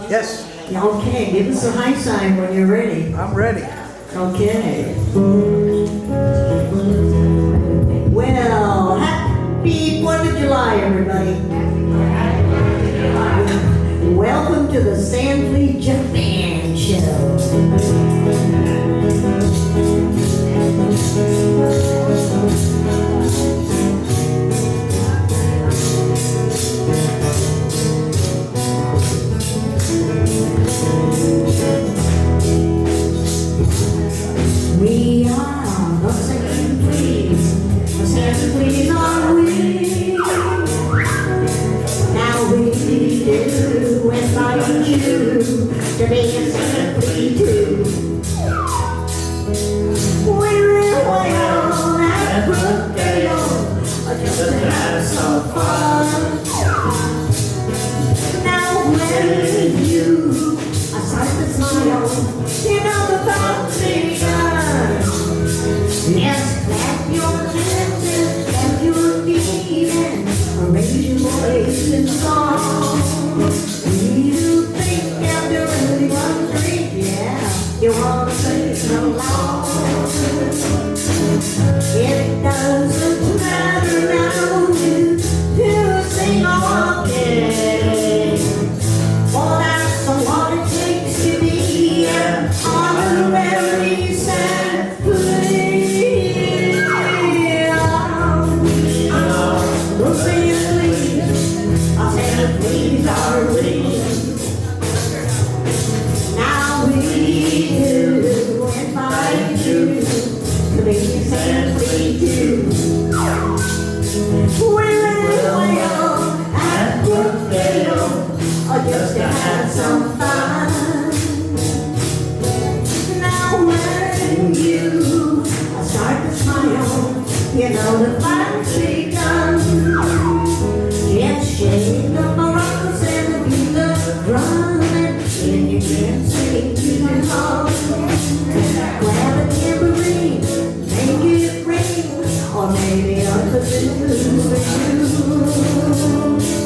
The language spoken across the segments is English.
Yes, Okay, give us a high sign when you're ready. I'm ready. Okay. Well, happy 4th of July, everybody. Welcome to the Sandfleas Jump Band Show. We are the Sandfleas. The Sandfleas are we. Now we do invite you to be a Sandflea too. We're in Wales at Brookdale just to have some fun. Now when you start to smile, you know the fun's begun. Yes, clap your hands, clap your feet, and raise your voice in song. You think after only one drink, yeah, you want to sing so long. It doesn't matter now to sing or play. Oh, that's what it takes to be an honorary Sandflea. The Sandfleas are we. Now we do invite you to be a Sandflea too. We're in Wales at Brookdale just to have some fun. Now when you start to smile, you know the fun's begun. Just shake the maracas and the beat of drum, and if you can't sing, you can hum. Grab a tambourine, make it ring, or maybe a kazoo for you.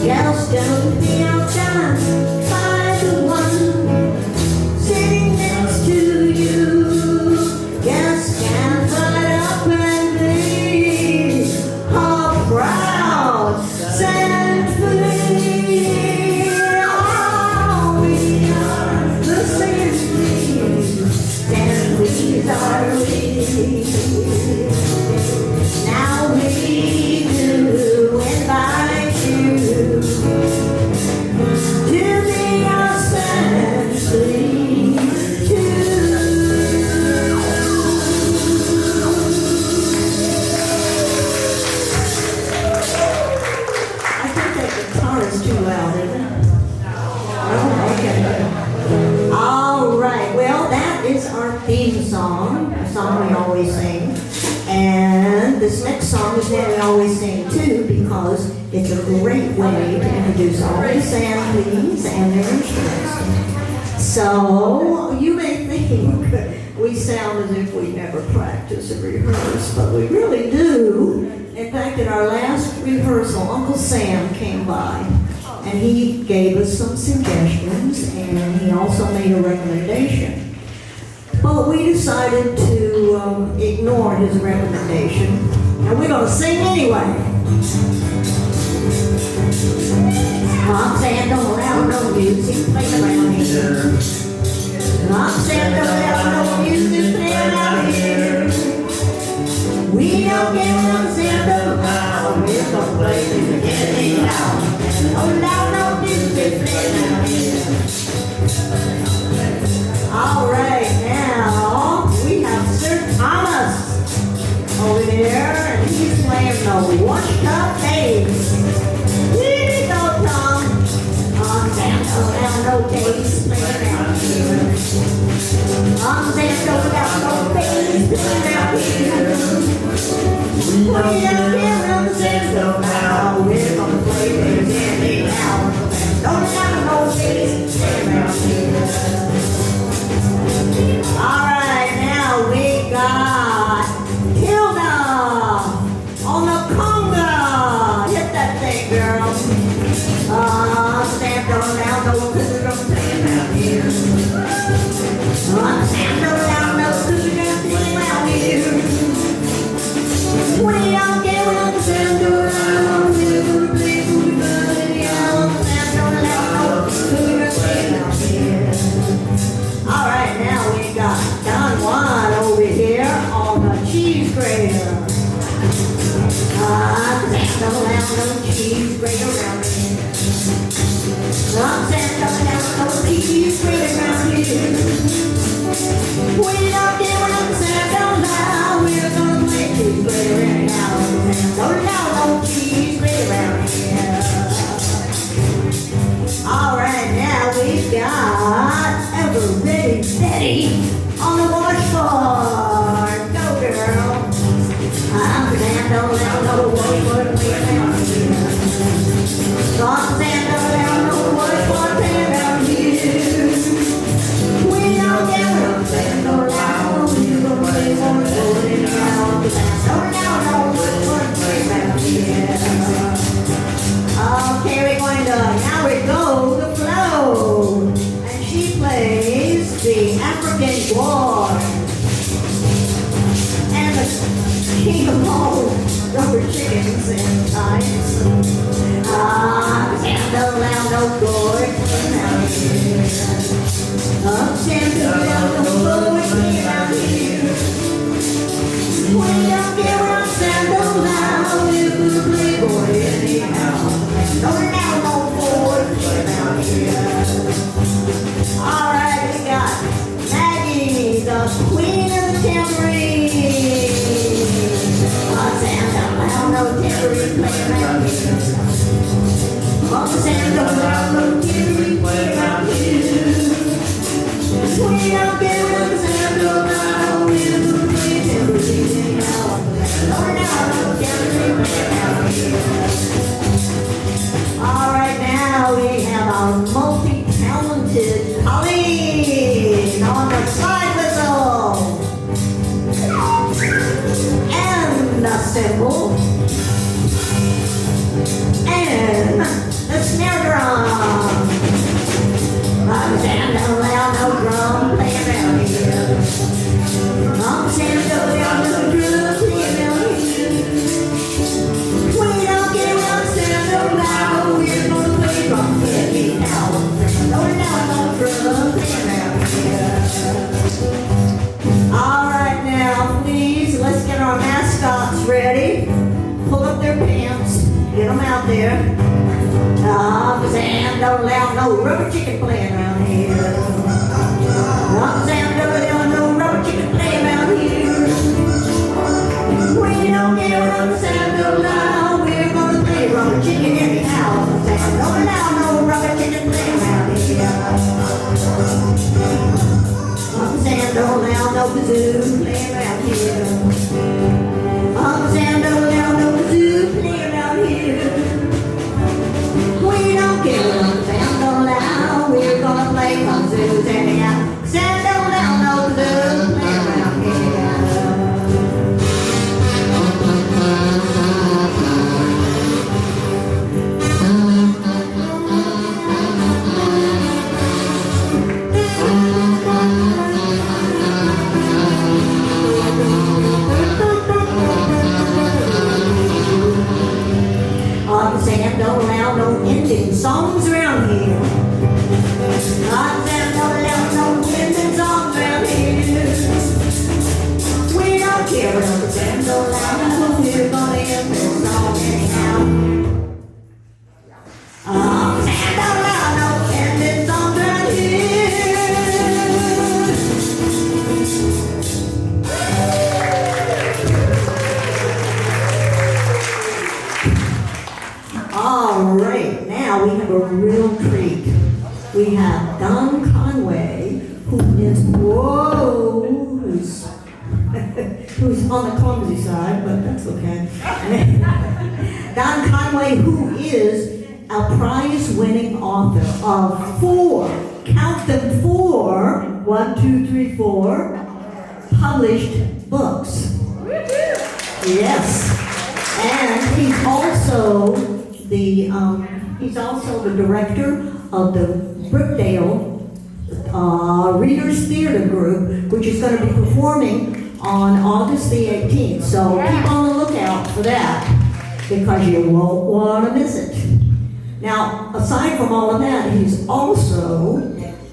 Just don't be outdone by the one sitting next to you. Just stand right up and be a proud Sandflea. Oh, we are the Sandfleas. Sandfleas are we. Now we do invite you to be our Sandflea too. I think that guitar is too loud, isn't it? Oh, okay. All right. Well, that is our theme song, a song we always sing. And this next song is one we always sing too, because it's a great way to introduce all the Sandfleas and their instruments. So you may think we sound as if we never practice and rehearse, but we really do. In fact, at our last rehearsal, Uncle Sam came by and he gave us some suggestions, and he also made a recommendation. But we decided to ignore his recommendation, and we're going to sing anyway. Mom said don't allow no music playing around here. Mom said don't allow no music playing around here. We don't get one cent of a pound. We're going to play till we get it out. Don't allow no music playing around here. All right, now we have Sir Thomas over there, and he's playing the washed up bass. Here you go, Tom. On Santo down no bass playing out here. On Santo down no bass playing out here. We don't care on the Santo now. We're gonna play this anyhow. Don't have no bass playing out here. All right, now we got Hilda on the conga. Hit that thing, girl. Stand on down, no, We don't care what the sound don't now. We're gonna play cheese play around now. Don't allow no cheese play around here. Alright, now we've got Ever Ready Betty on the washboard. Go girl. I'm the man, don't allow no washboard play around here. Stop the man, don't allow no washboard play around here. We don't get what I'm saying, don't allow no washboard play around here. Don't allow no washboard play around here. Okay, we're going to, now we go the flow. And she plays the African War. And the king of all rubber chickens and ties. And don't allow no gourd around here. And don't allow no gourd around here. We don't get what I'm saying, don't allow we're gonna play boy anyhow. Don't allow no board around here. Alright, we got Maggie, the queen of the tambourine. Sam, don't allow no tambourine play around here. Sam, don't allow no tambourine play around here. We don't get what I'm saying, don't allow we're gonna play tambourine anyhow. Don't allow no tambourine play around here. Alright, now we have our multi-talented Colleen on the slide whistle and the cymbal and the snare drum. Sam, don't allow no drum play around here. Sam, don't allow no drum play around here. We don't get what Sam, don't allow, we're gonna play drum anyhow. Don't allow no drum play around here. Alright now, please, let's get our mascots ready. Pull up their pants, get them out there. Sam, don't allow no rubber chicken playing around here. Sam, don't allow no rubber chicken playing around here. We don't get what Sam, don't allow, we're gonna play rubber chicken anyhow. Sam, don't allow no rubber chicken playing around here. Sam, don't allow no kazoo playing around here. Sam, don't allow no kazoo playing around here. We don't care what Sam, don't allow, we're gonna play kazoos anyhow. Sam, don't allow no kazoo playing around here. Sam, don't allow no ending songs around here. Sam, don't allow no ending songs around here. We don't care what Sam, don't allow no, we're gonna end this song anyhow. Sam, don't allow no ending songs around here. All right, now we have a real treat. We have Don Conway, who is, who's on the clumsy side, but that's okay. Don Conway, who is a prize-winning author of 4, count them 4, 1, 2, 3, 4, published books. Yes, and he's also the director of the Brookdale Readers Theater Group, which is going to be performing on August the 18th. So keep on the lookout for that, because you won't want to miss it. Now, aside from all of that, he's also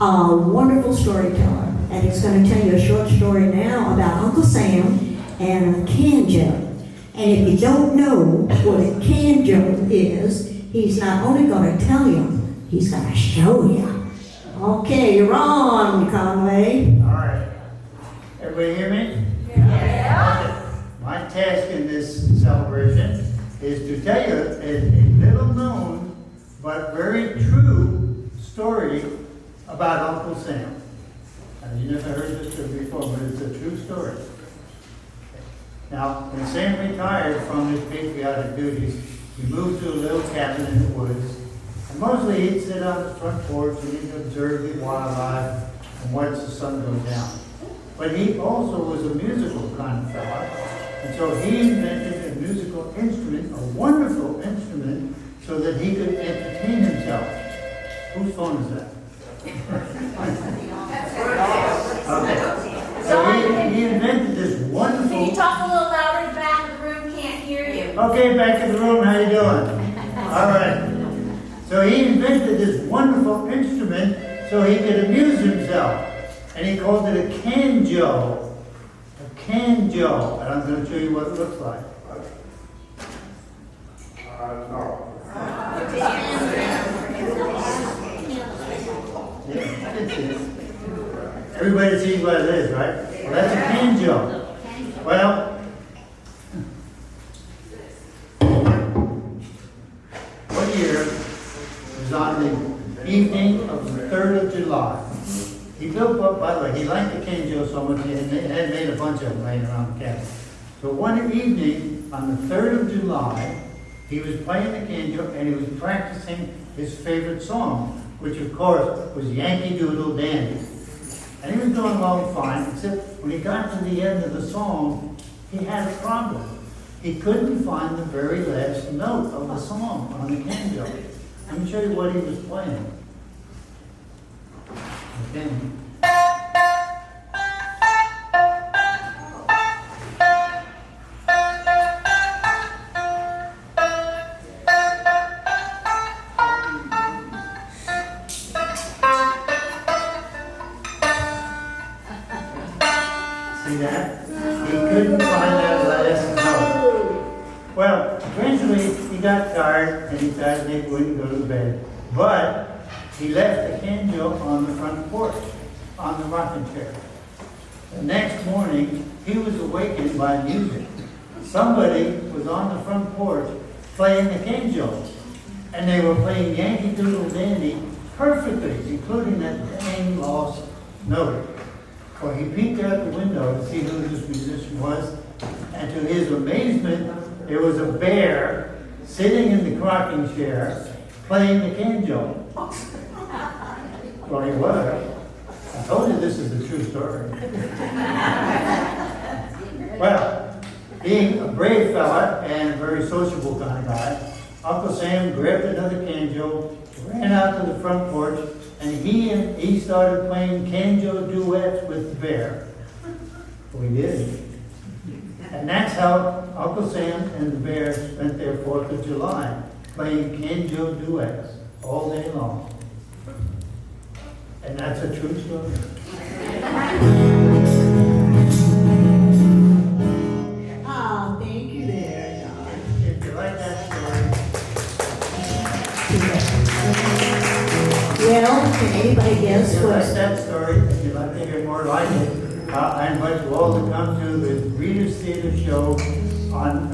a wonderful storyteller, and he's going to tell you a short story now about Uncle Sam and a can jug. And if you don't know what a can jug is, he's not only going to tell you, he's going to show you. Okay, you're on, Conway. All right. Everybody hear me? Yeah. Okay. My task in this celebration is to tell you a little known but very true story about Uncle Sam. You never heard this before, but it's a true story. Now, when Sam retired from his patriotic duties, he moved to a little cabin in the woods. And mostly he'd sit on the front porch and he'd observe the wildlife and watch the sun go down. But he also was a musical kind of fella. And so he invented a musical instrument, a wonderful instrument, so that he could entertain himself. Whose phone is that? Okay. So he invented this wonderful... Can you talk a little louder? The back of the room can't hear you. Okay, back in the room, how you doing? All right. So he invented this wonderful instrument so he could amuse himself. And he called it a canjo. A canjo. And I'm going to show you what it looks like. No. Everybody sees what it is, right? Well, that's a canjo. Well, one year was on the evening of the 3rd of July. He built up, by the way, he liked the canjo so much he had made a bunch of them laying around the cabin. So one evening on the 3rd of July, he was playing the canjo and he was practicing his favorite song, which of course was Yankee Doodle Dandy. And he was doing along fine, except when he got to the end of the song, he had a problem. He couldn't find the very last note of the song on the canjo. Let me show you what he was playing. Okay. See that? He couldn't find that last note. Well, eventually he got tired and he decided he wouldn't go to bed. But he left the canjo on the front porch, on the rocking chair. The next morning, he was awakened by music. Somebody was on the front porch playing the canjo. And they were playing Yankee Doodle Dandy perfectly, including that dang lost note. Well, he peeked out the window to see who this musician was, and to his amazement, there was a bear sitting in the rocking chair playing the canjo. Well, he was. I told you this is a true story. Well, being a brave fella and a very sociable kind of guy, Uncle Sam grabbed another canjo, ran out to the front porch, and he started playing canjo duets with the bear. We did. And that's how Uncle Sam and the bear spent their 4th of July, playing canjo duets all day long. And that's a true story. Oh, thank you there, John. If you like that story. Well, can anybody guess If you like what? that story, if you'd like to hear more like it, I invite you all to come to the Readers Theater Show on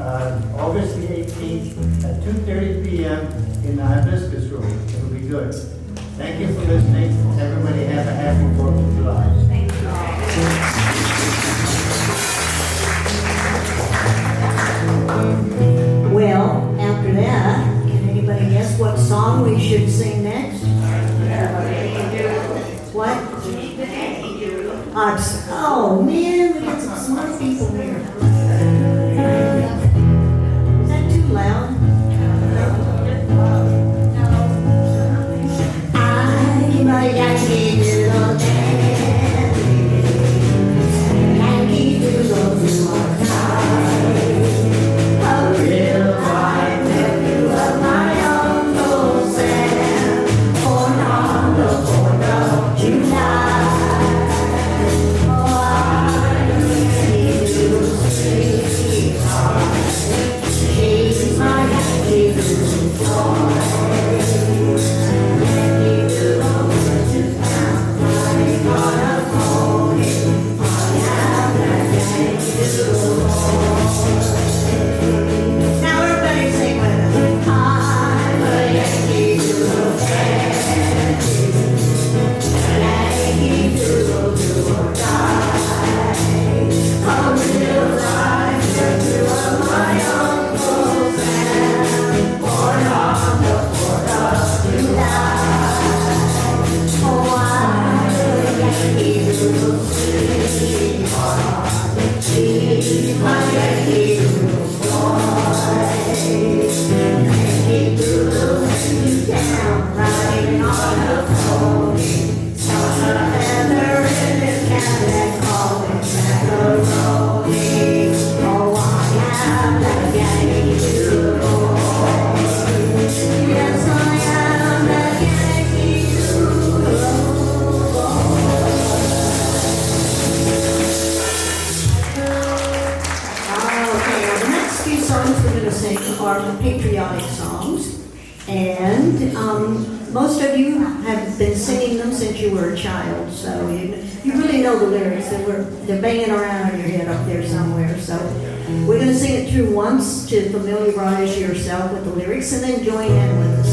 August the 18th at 2:30 p.m. in the Hibiscus Room. It'll be good. Thank you for listening. Everybody have a happy 4th of July. Thank you. Well, after that, can anybody guess what song we should sing next? What? Oh man, we got some smart people here. Is that too loud? I'm a Yankee Doodle Dandy, Yankee Doodle Doodle Dandy. A real fine nephew of my Uncle Sam, born on the 4th of July. Oh, I'm a Yankee Doodle are patriotic songs. And most of you have been singing them since you were a child, so you really know the lyrics. They're banging around in your head up there somewhere. So we're going to sing it through once to familiarize yourself with the lyrics, and then join in with us.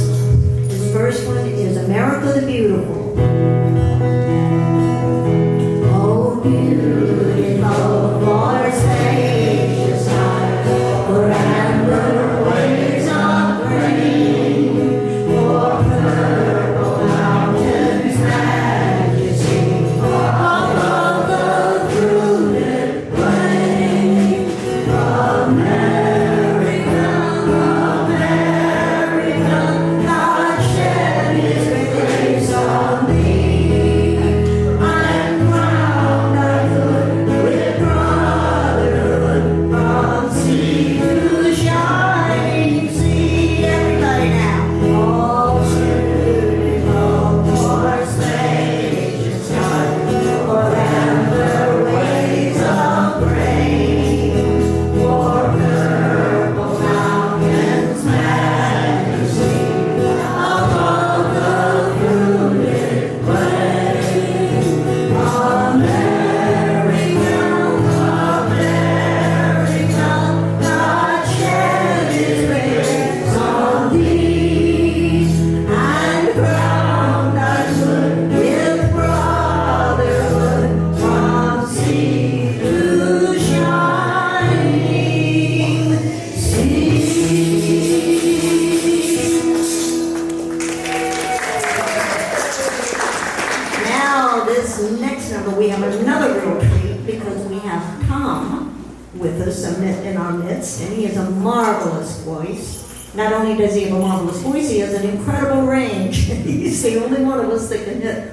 This first one is America the Beautiful. Oh, beautiful for spacious skies, for amber waves of grain, for purple mountains' majesty, above the fruited plain. America, America, God shed His grace on thee. I'm crowned, I could, with brotherhood, from sea to shining sea. Everybody now. Oh, beautiful for spacious skies, for amber waves of grain, for purple mountains' majesty, above the fruited plain. America, America, God shed His grace on thee, and crowned us with brotherhood, from sea to shining sea. Now, this next number, we have another real treat because we have Tom with us in our midst, and he has a marvelous voice. Not only does he have a marvelous voice, he has an incredible range. He's the only one of us that can hit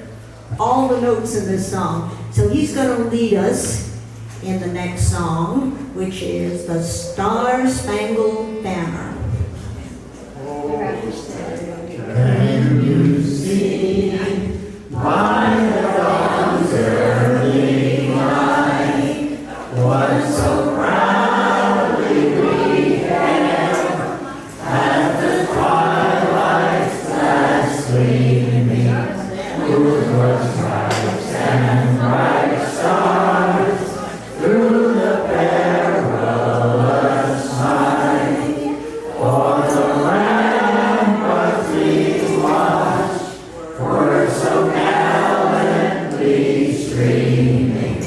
all the notes in this song. So he's going to lead us in the next song, which is the Star Spangled Banner. Can you see by the dawn's early light what so proudly we hailed at the twilight's last gleaming, whose was stripes and bright stars through the perilous night? For the ramparts we watched were so gallantly streaming,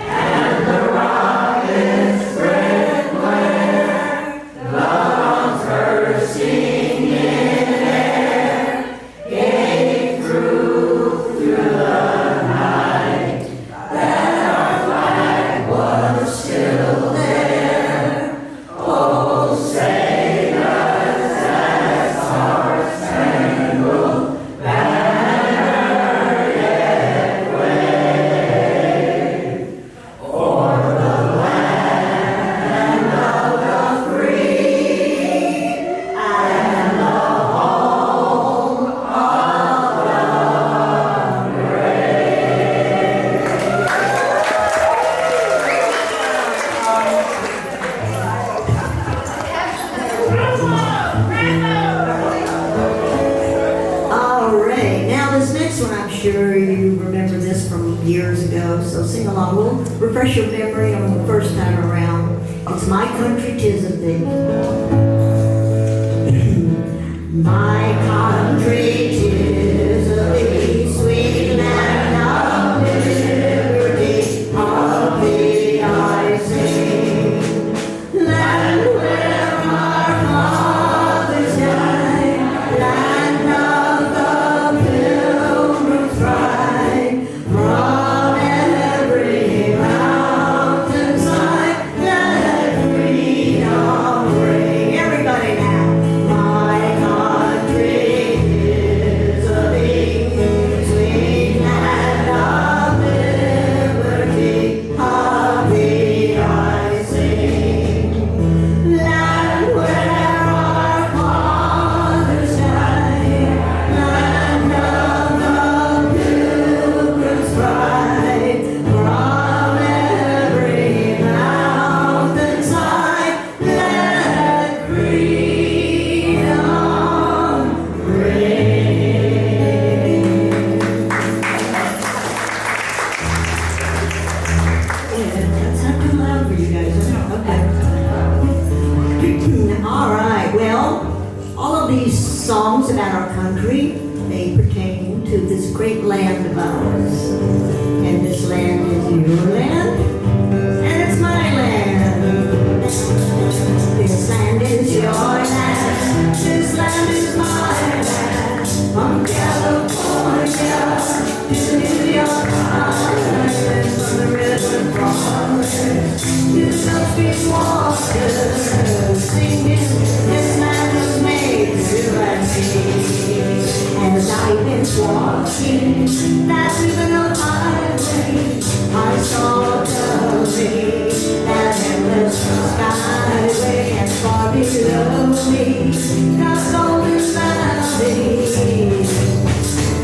and the rockets' red glare, love's bursting in air, gave proof through the night that our flag was still there. Oh, say does that star-spangled banner yet wave o'er the land of the free and the home of the All right, now this next one, I'm sure you remember this from years ago, so sing along. We'll refresh your memory on the first time around. It's My Country 'Tis of Thee. My country 'tis of thee, sweet land of liberty, of thee I sing. Land where our fathers died, land of the pilgrim's pride, from every mountainside, let freedom ring. Everybody now. My country for you guys, huh? Okay. All right, well, all of these songs about our country, they pertain to this great land of ours. And this land is your land, and it's my land. This land is your land, this land is my land. From California to New York Island, from the river forest to the sweet water, singing, this land was made for you and me. As I've been walking that river of highway, I saw coming that endless skyway, and far below me, the golden valley.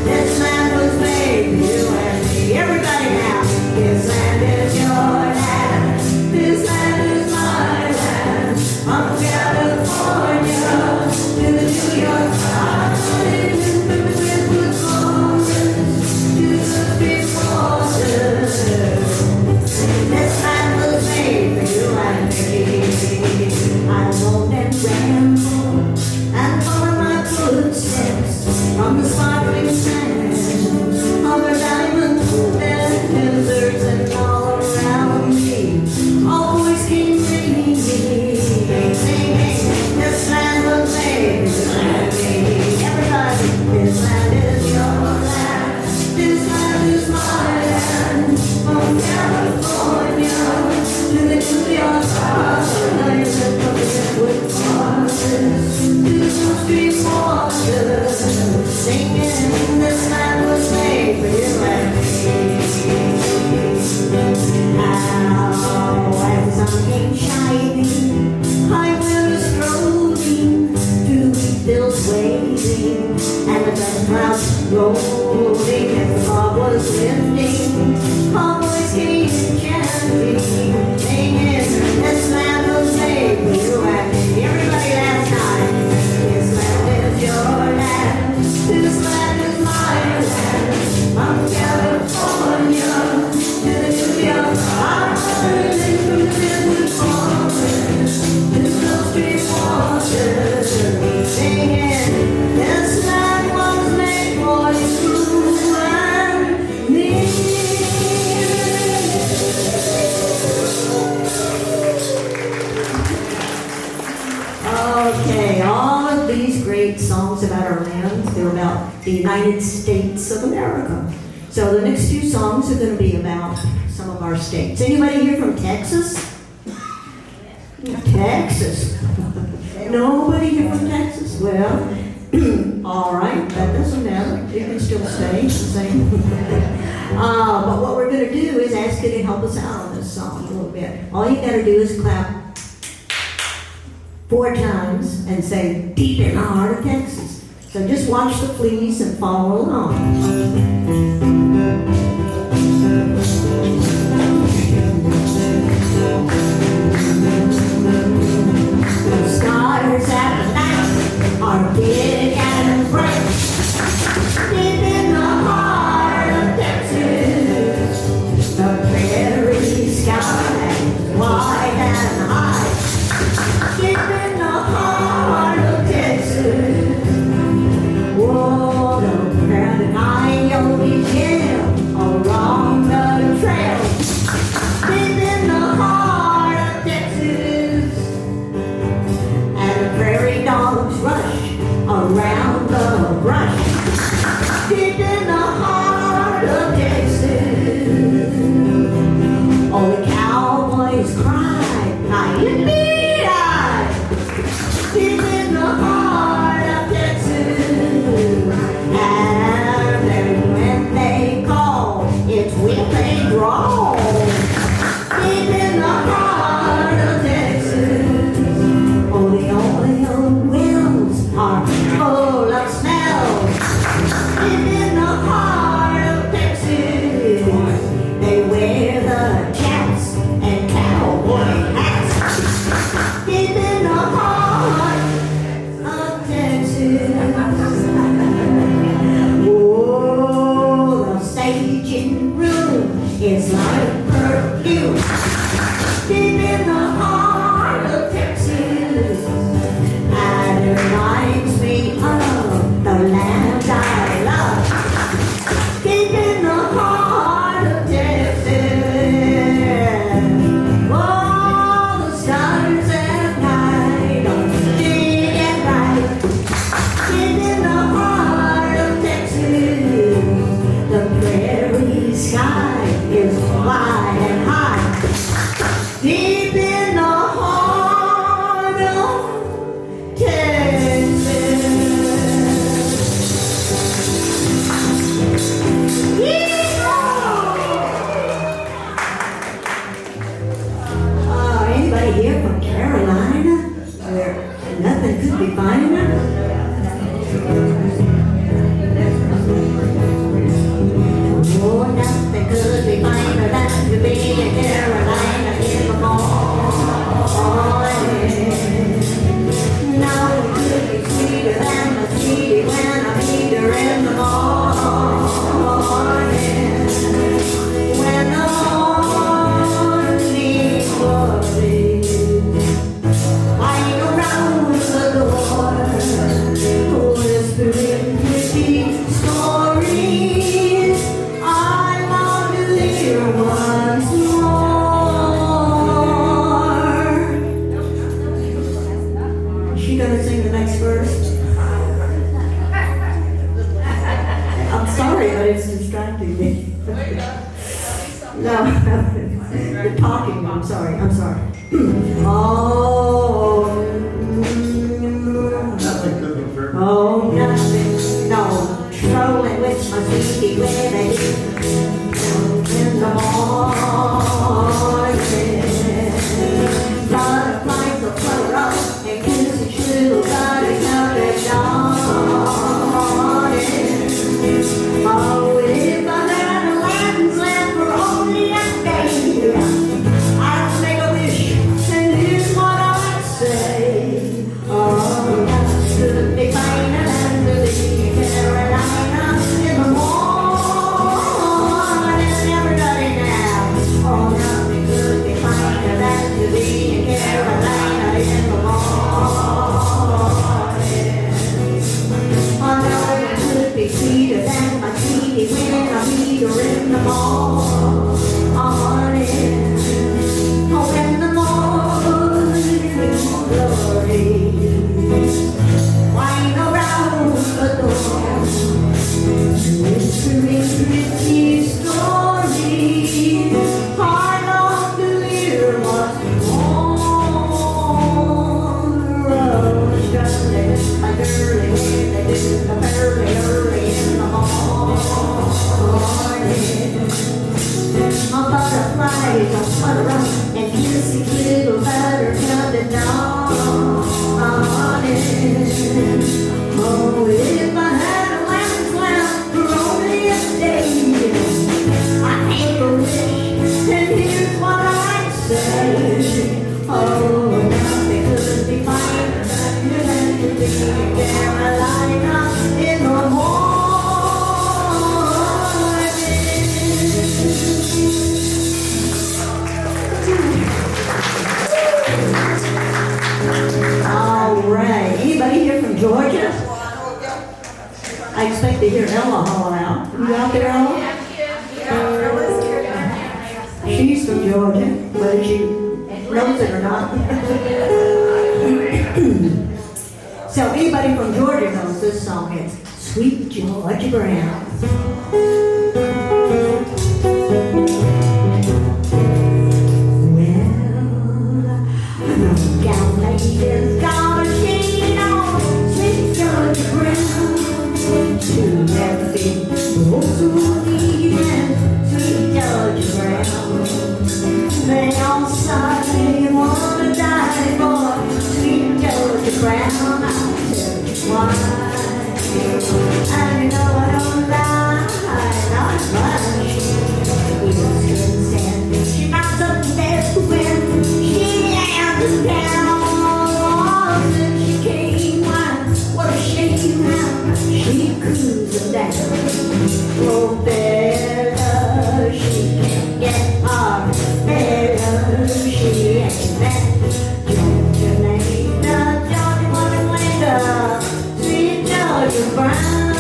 This land was made for you and me. Everybody now. This land is your land. This land is my land. From California to the New York Island, from the redwood forest to the big waters. This land was made for you and me. I roamed and rambled and followed my footsteps from the sparkling sands over diamonds and deserts, and all around me all boys came ringing, singing, this land was made for you and me. Everybody, this land is your land, this land is my land. From California to the New York Island, from the redwood forest to the street waters, singing, this land was made for you and me. Now, as the sun came shining, I went strolling through the fields waving, and the dust clouds rolling as the fog was lifting. All boys came chanting, singing, this land was made for you and me. Everybody last night. This land is your land, this land is my land. From California to the New York Island, from the redwood forest to the street waters, singing, this land was made for you and me. Okay, all of these great songs about our land, they're about the United States of America. So the next few songs are going to be about some of our states. Anybody here from Texas? Texas. Nobody here from Texas? Well, all right, that doesn't matter. You can still stay. But what we're going to do is ask you to help us out on this song a little bit. All you got to do is clap 4 times and say, deep in the heart of Texas. So just watch the fleas and follow along. The stars at night are big and bright, deep in the heart of Texas. The prairie sky is wide and high, deep in the heart of Texas. Whoa, the crowded coyotes yell along the trail, deep in the heart of Texas. And the prairie dogs rush around the brush, deep in the heart of Texas. Oh, the cowboys cry, yippee-yi, deep in the heart of Texas. And then when they call, it's when they draw, deep in the heart of Texas. Oh, the oil wells are full of smells, deep in the heart of Texas. They wear the chaps and cowboy hats, I'm sorry. Oh, Nothing cooking for me. oh, nothing, no, strolling with my sweetie lady in the morning. Butterflies will float up and kiss each little buttercup at dawning. Oh, if I had a lion's land for only a day, I'd make a wish, and here's what I'd say. Oh, nothing could be finer than to be in Carolina in the morning. Everybody now. Oh, nothing could be finer than to be in Carolina in the morning. Oh, no, it could be sweeter than my sweetie when I meet her in the morning. Oh, in the morning, glory. Wine around the door, whispering pretty stories. I long to hear what's on the road. Just like early when they do the early in the morning. My butterflies will flutter up and kiss each little buttercup at dawning. Oh, if I had a lamb's lamp for only a day, I'd make a wish, and here's what I'd say. Oh, nothing could be finer than to be in Carolina in the morning. All right. Anybody here from Georgia? I expect to hear Ella holler out. You out there, Ella? She's from Georgia, whether she knows it or not. So anybody from Georgia knows this song. It's Sweet Georgia Brown. Gown lady's got a shade on, sweet Georgia Brown. To everything, oh sweet and sweet Georgia Brown. They all say you wanna die for sweet Georgia Brown. I'll tell you why. And you know I don't lie, not much. We don't stand, she knocks up the dead when she lands down. Since she came, what a shame how she cruised down. Oh, better she can't get far, better she ain't that. Georgia Lena, Georgia Woman Lena, sweet Georgia Brown.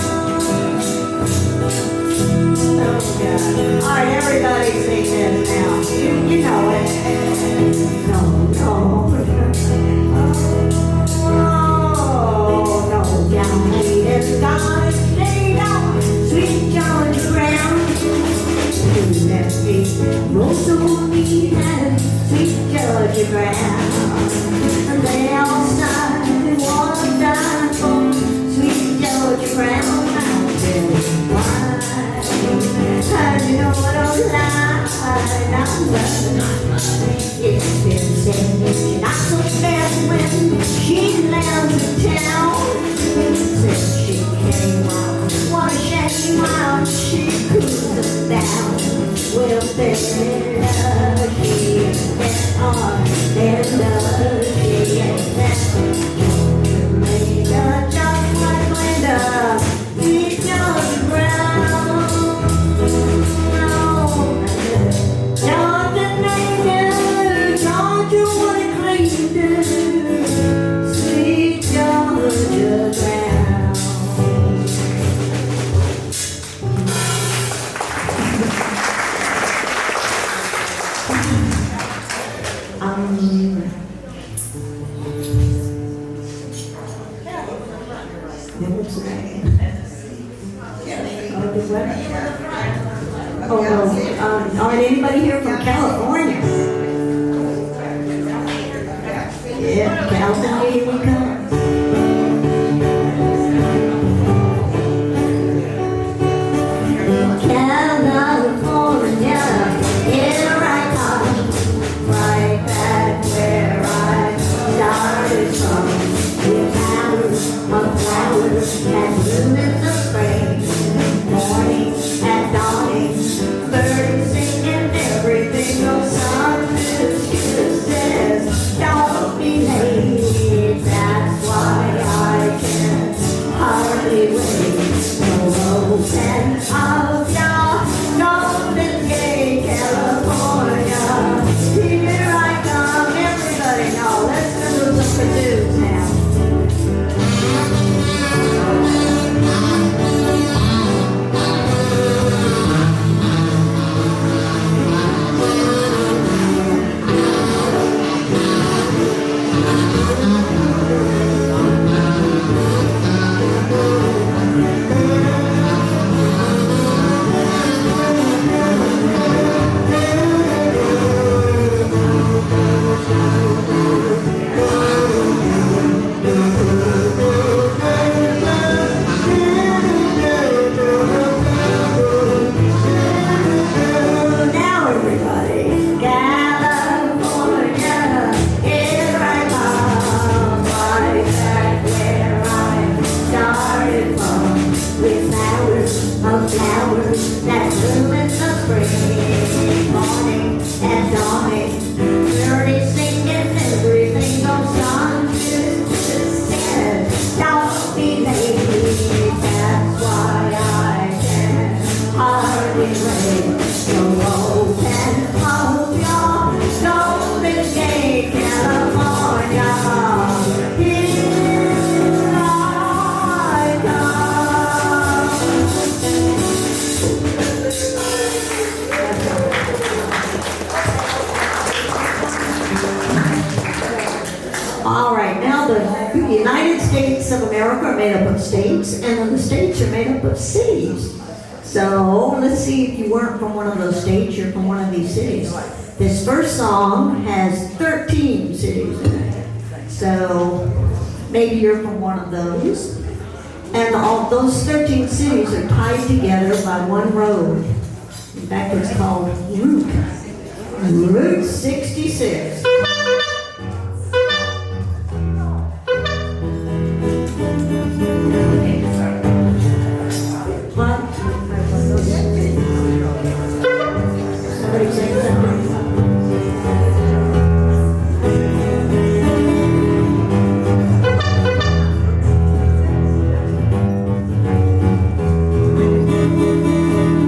Oh God. All right, everybody sing this now. You know it. No. Oh, no, down here, God is laid on sweet Georgia Brown. To that feet, roll so neat and sweet Georgia Brown. And they all sigh and wanna die for sweet Georgia Brown. I'll tell you why. And you know I don't lie, not much. It's been said she not so bad when she lands in town. Since she came out, what a shame how she cruises down. Well, better she ain't that hard, better she ain't that. Georgia Linda, just like Linda, sweet Georgia Brown. Georgia Linda, Georgia, what a great day, sweet Georgia Brown. All right, anybody here from California? south and here we come. California, here I come, right back where I started from. With flowers of flowers that bloom in the spring, morning and dawning, birds singing, everything goes on to says, don't be late. That's why I can hardly wait. So open up your golden gate, California. Here I come, everybody. Now let's do some produce now. Flowers that bloom in the spring, morning and dawning, birdies singing, everything goes on to said, don't be late. That's why I can hardly wait. So open up your golden gate, California. Here I come. All right, now the United States of America are made up of states, and then the states are made up of cities. So let's see if you weren't from one of those states, you're from one of these cities. This first song has 13 cities in it. So maybe you're from one of those. And all those 13 cities are tied together by one road. In fact, it's called Route 66. What? Somebody say something.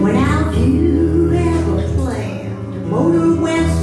When have you ever planned to motor west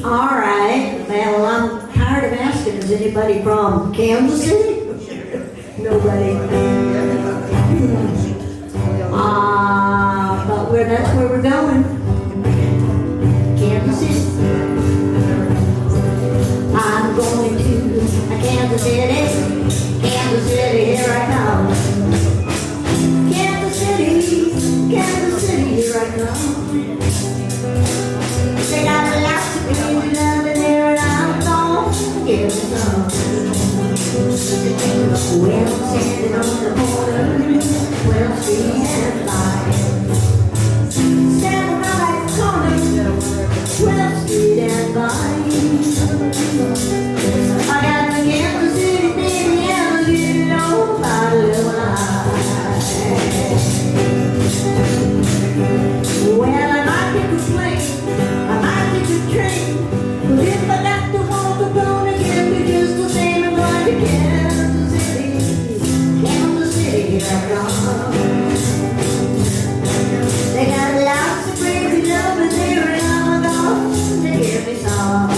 All right. Well, I'm tired of asking. Is anybody from Kansas City? Nobody. But that's where we're going. Kansas City. I'm going to Kansas City. Kansas City, here I come. Kansas City, here I come. They got a lot to be loving there, and I'm gonna give it some. Well, I'm standing on the corner, 12th Street and Vine. Standing right corner, 12th Street and Vine. I got to Kansas City, baby, and you know my little eye. Well, I might get to plane, I might get to train, but if I got to walk, I'm gonna get me just the same. I'm going to Kansas City, here I come. They got lots of crazy lovers there, and I'm gonna hear me song.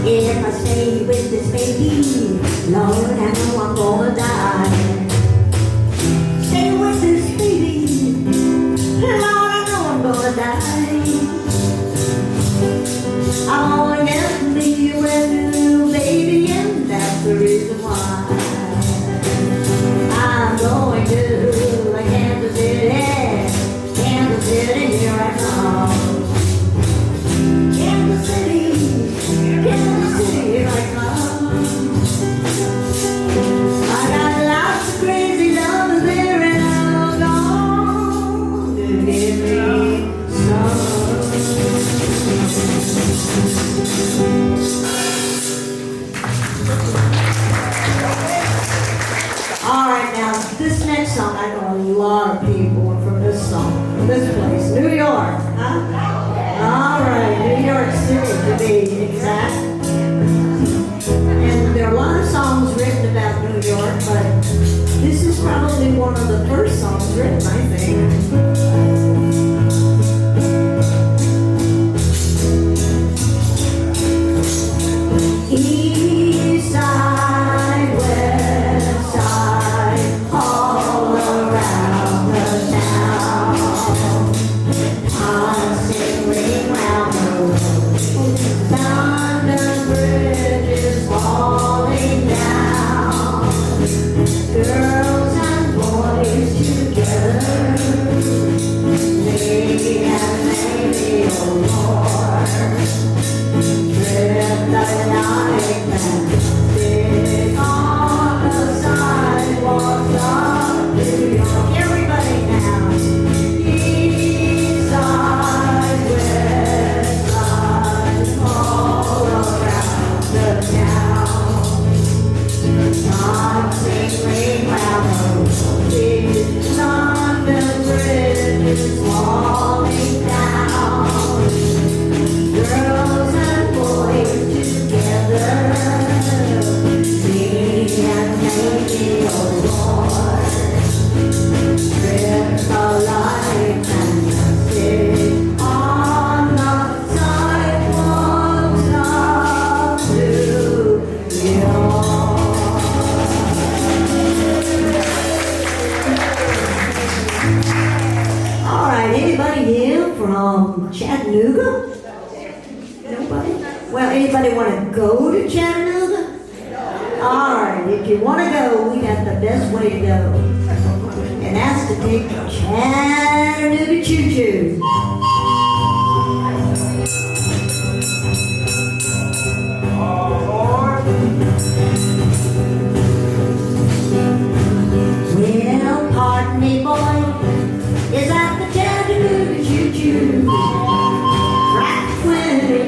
If I stay with this baby, Lord, I know I'm gonna die. Stay with this baby, Lord, I know I'm gonna die. I wanna get to be with you, baby, and that's the reason why I'm going to Kansas City. Kansas City, here I come. Kansas City, here I come. I got lots of crazy lovers there, and I'm gonna give me some. All right, now this next song, I know a lot of people are from this song, from this place, New York, huh? All right, New York City to be exact. And there are a lot of songs written about New York, but this is probably one of the first songs written, I think. East side, west side, all around the town. I'm sailing round the road, London Bridge is falling down. Girls and boys together, maybe and maybe oh Lord. Trip the night and sit on the sidewalks of New York. Everybody now. East side, west side, all around the town. I'm sailing round the road, London Bridge is falling down. Girls and boys together, me and maybe oh Lord. Trip the light and sit on the sidewalks of New York. All right, anybody here from Chattanooga? Nobody? Well, anybody want to go to Chattanooga? All right, if you want to go, we got the best way to go. And that's to take the Chattanooga choo-choo. Well, pardon me, boy, is that the Chattanooga choo-choo? Track 29,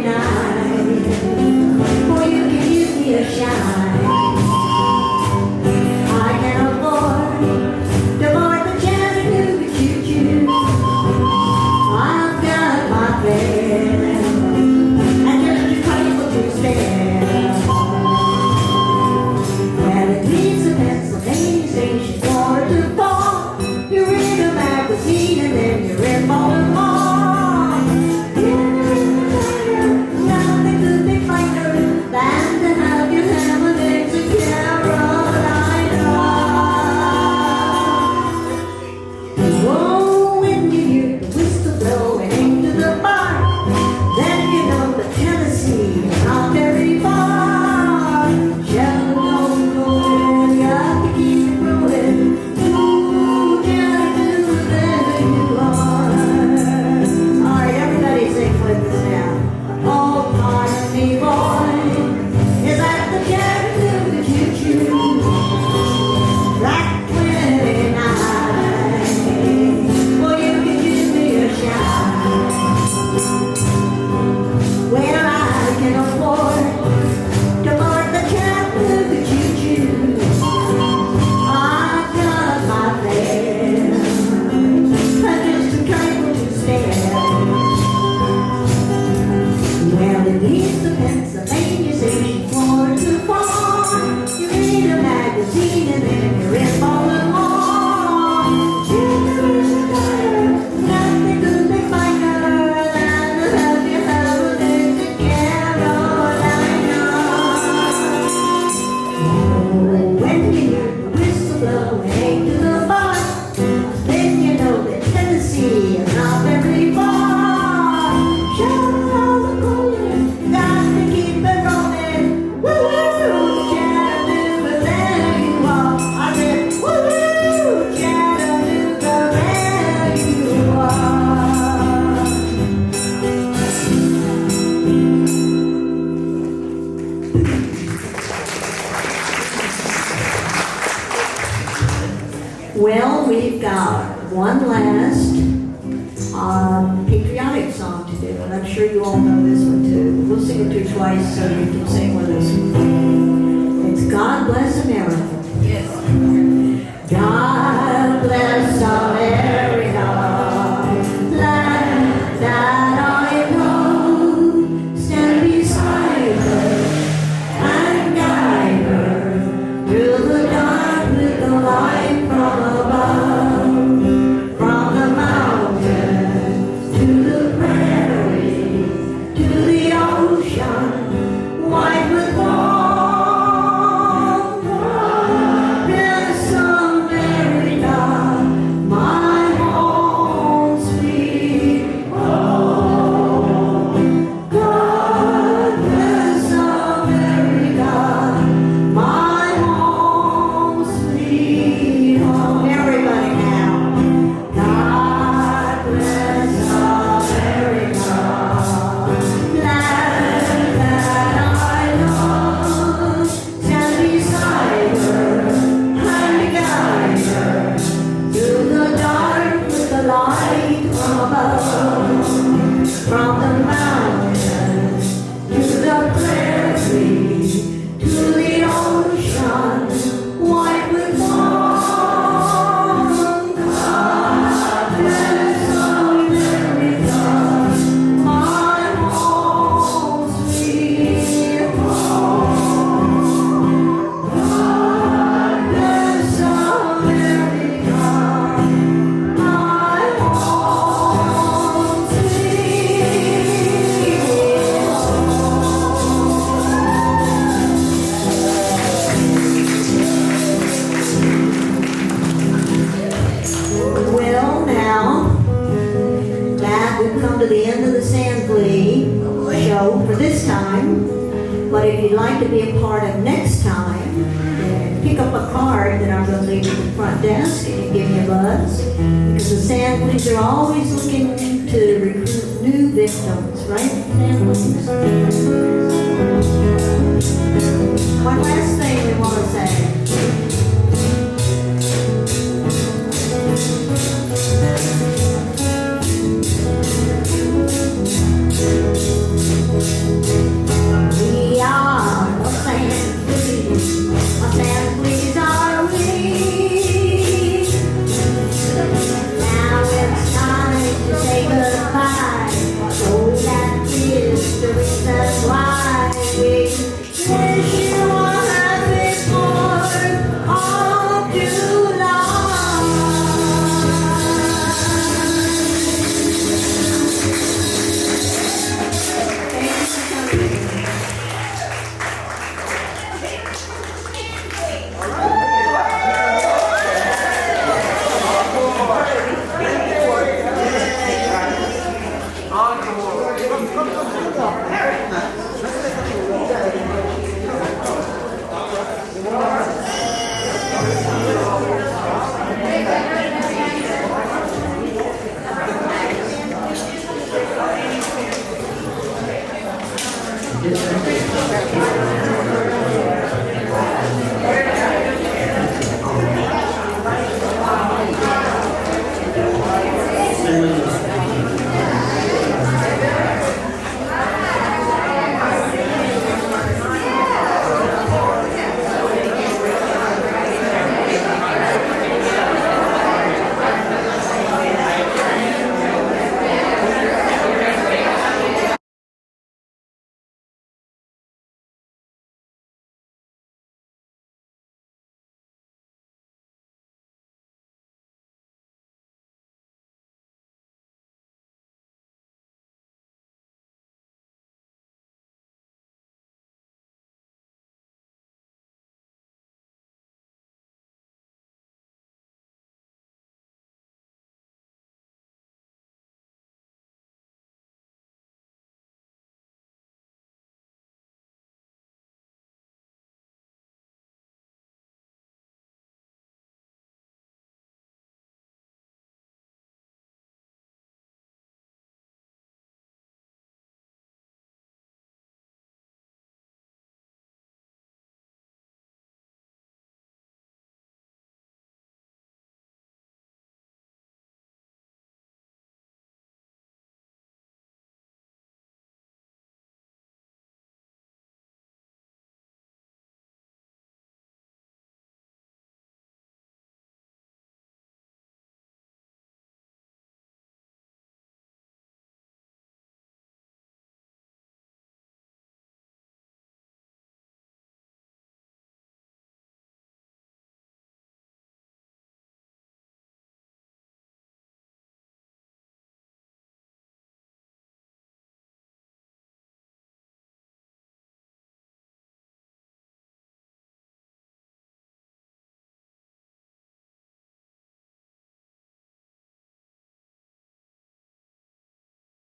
boy, you can use me a shine. I can afford the way to the bar. Then you know that Tennessee is not very far. Chattanooga, got to keep it rolling. Woo, Chattanooga, there you are. I said, woo, Chattanooga, there you are. Well, we've got one last patriotic song to do, and I'm sure you all know this one too. We'll sing it to you twice so you can sing with us. It's God Bless America. Yes. God bless America, land that I know. Stand beside her and guide her through the dark with the light from above. From the mountain to the prairie to the ocean, white with foam. Bless America, my home sweet home. God bless America, my home sweet home. Everybody now. God bless America, land that I love. Stand beside her and guide her through the dark with the light from above. From the mountain to the prairie to the ocean, white with foam. God bless America, my home sweet home. God bless America, my home sweet home. Well, now that we've come to the end of the Sandfleas show for this time. But if you'd like to be a part of next time, then pick up a card that I'm going to leave at the front desk and give me a buzz. Because the Sandfleas are always looking to recruit new victims, right, Sandfleas? One last thing we want to say.